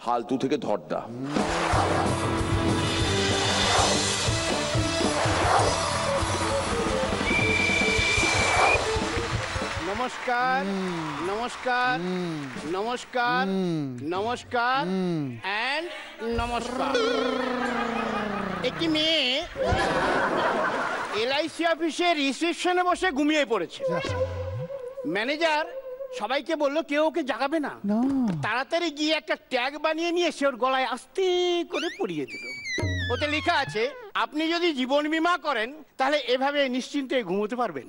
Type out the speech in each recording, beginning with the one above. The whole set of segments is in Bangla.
হালতু থেকে ধরদা। নমস্কার নমস্কার নমস্কার নমস্কার এন্ড নমস্কার। একটি মেয়ে এলআইসি অফিসে রিসেপশনে বসে ঘুমিয়ে পড়েছে। ম্যানেজার সবাইকে বললো কেউ ওকে জাগাবে না। তাড়াতাড়ি গিয়ে একটা ট্যাগ বানিয়ে নিয়ে সে ওর গলায় আস্তে করে পরিয়ে দিল। ওতে লেখা আছে, আপনি যদি জীবন বীমা করেন তাহলে এভাবে নিশ্চিন্তে ঘুমোতে পারবেন।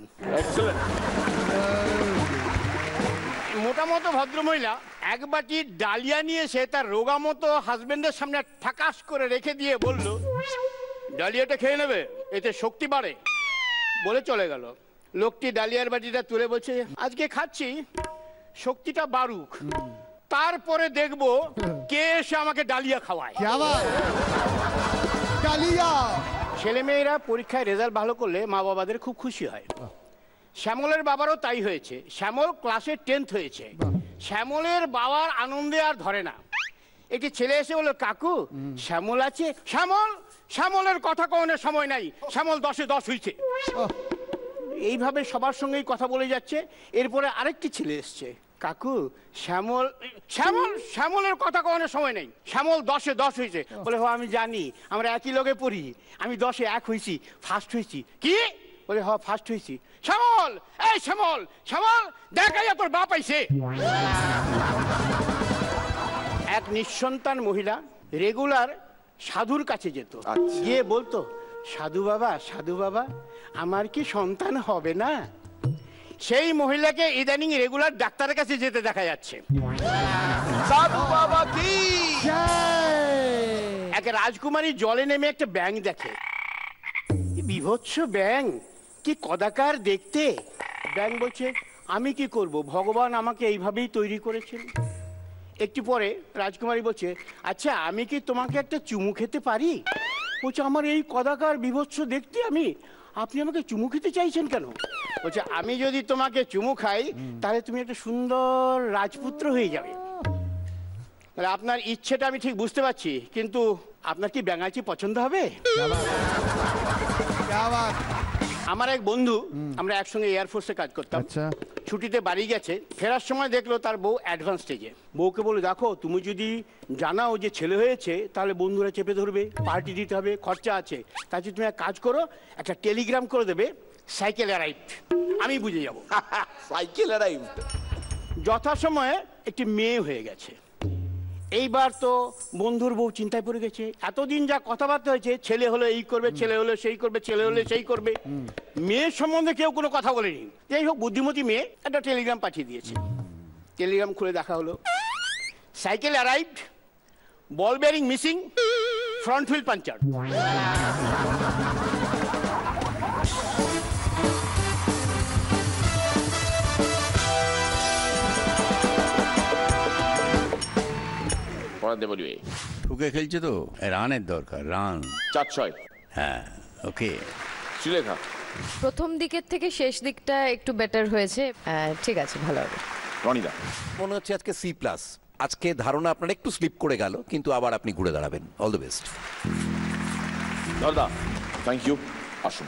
মোটামতো ভদ্রমহিলা এক বাটি ডালিয়া নিয়ে এসে তার রোগা মতো হাজবেন্ডের সামনে ঠাকাস করে রেখে দিয়ে বলল, ডালিয়াটা খেয়ে নেবে, এতে শক্তি বাড়ে, বলে চলে গেল। লোকটি ডালিয়ার বাটিটা তুলে বলছে, আজকে খাচ্ছি, শক্তিটা বাড়ুক, তারপরে দেখবো কে এসে আমাকে ডালিয়া খাওয়ায়। ছেলে মেয়েরা পরীক্ষায় রেজাল্ট ভালো করলে মা বাবাদের খুব খুশি হয়। শ্যামলের বাবারও তাই হয়েছে। শ্যামল ক্লাসে 10th হয়েছে। শ্যামলের বাবার আনন্দে আর ধরে না। একটি ছেলে এসে বলল, কাকু শ্যামল আছে? শ্যামলের কথা কওয়ার সময় নাই, শ্যামল 10-এ 10 হয়েছে। এইভাবে সবার সঙ্গেই কথা বলে যাচ্ছে। এরপরে আরেকটি ছেলে এসছে, কাকু শ্যামলের কথা কওয়ার সময় নেই, শ্যামল 10-এ 10 হয়েছে। বলে, হ আমি জানি, আমরা একই লগে পড়ি, আমি 10-এ 1 হয়েছি, ফার্স্ট হয়েছি। কি? বলে, হ ফার্স্ট হয়েছি। শ্যামল, এই শ্যামল, দেখাই তোর বাপ আইছে। এক নিঃসন্তান মহিলা রেগুলার সাধুর কাছে যেত। গিয়ে বলতো, সাধু বাবা আমার কি সন্তান হবে না? সেই মহিলাকে ইদানিং রেগুলার ডাক্তারের কাছে যেতে দেখা যাচ্ছে। সাধু বাবা কি? এক রাজকুমারী জলে নেমে একটা ব্যাঙ দেখে। বিভৎস ব্যাঙ, কি কদাকার দেখতে। ব্যাঙ বলছে, আমি কি করব, ভগবান আমাকে এইভাবেই তৈরি করেছেন। একটু পরে রাজকুমারী বলছে, আচ্ছা আমি কি তোমাকে একটা চুমু খেতে পারি? বলছে, আমার এই কদাকার বিভৎস দেখতে আপনি আমাকে চুমু খেতে চাইছেন কেন? বলছে, আমি যদি তোমাকে চুমু খাই তাহলে তুমি একটা সুন্দর রাজপুত্র হয়ে যাবে। তাহলে আপনার ইচ্ছেটা আমি ঠিক বুঝতে পারছি, কিন্তু আপনার কি ব্যাঙাচি পছন্দ হবে? আমার এক বন্ধু, আমরা একসঙ্গে এয়ারফোর্সে কাজ করতাম। ছুটিতে বাড়ি গেছে, ফেরার সময় দেখলো তার বউ অ্যাডভান্স স্টেজে। বউকে বলে, দেখো তুমি যদি জানাও যে ছেলে হয়েছে তাহলে বন্ধুরা চেপে ধরবে, পার্টি দিতে হবে, খরচা আছে। তাই তুমি এক কাজ করো, একটা টেলিগ্রাম করে দেবে, সাইকেল অ্যারাইভড, আমি বুঝে যাব। Cycle arrived. যথাসময়ে একটি মেয়ে হয়ে গেছে। এইবার তো বন্ধুর বউ চিন্তায় পড়ে গেছে। এতদিন যা কথাবার্তা হয়েছে, ছেলে হলে এই করবে, ছেলে হলে সেই করবে, ছেলে হলে সেই করবে, মেয়ের সম্বন্ধে কেউ কোনো কথা বলেনি। যাই হোক, বুদ্ধিমতী মেয়ে একটা টেলিগ্রাম পাঠিয়ে দিয়েছে। টেলিগ্রাম খুলে দেখা হলো, সাইকেল অ্যারাইভড, বল bearing missing, front wheel puncture. ঠুকে খেলছে তো, রানের দরকার, রান 4-6। হ্যাঁ, ওকে। শ্রীলেখা, প্রথম দিকের থেকে শেষ দিকটা একটু বেটার হয়েছে। ঠিক আছে, ভালো হবে। রনিদা, মনে হচ্ছে আজকে C+। আজকে ধারণা আপনার একটু স্লিপ করে গেল, কিন্তু আবার আপনি ঘুরে দাঁড়াবেন। All the best. ধরদা, থ্যাংক ইউ, আসুন।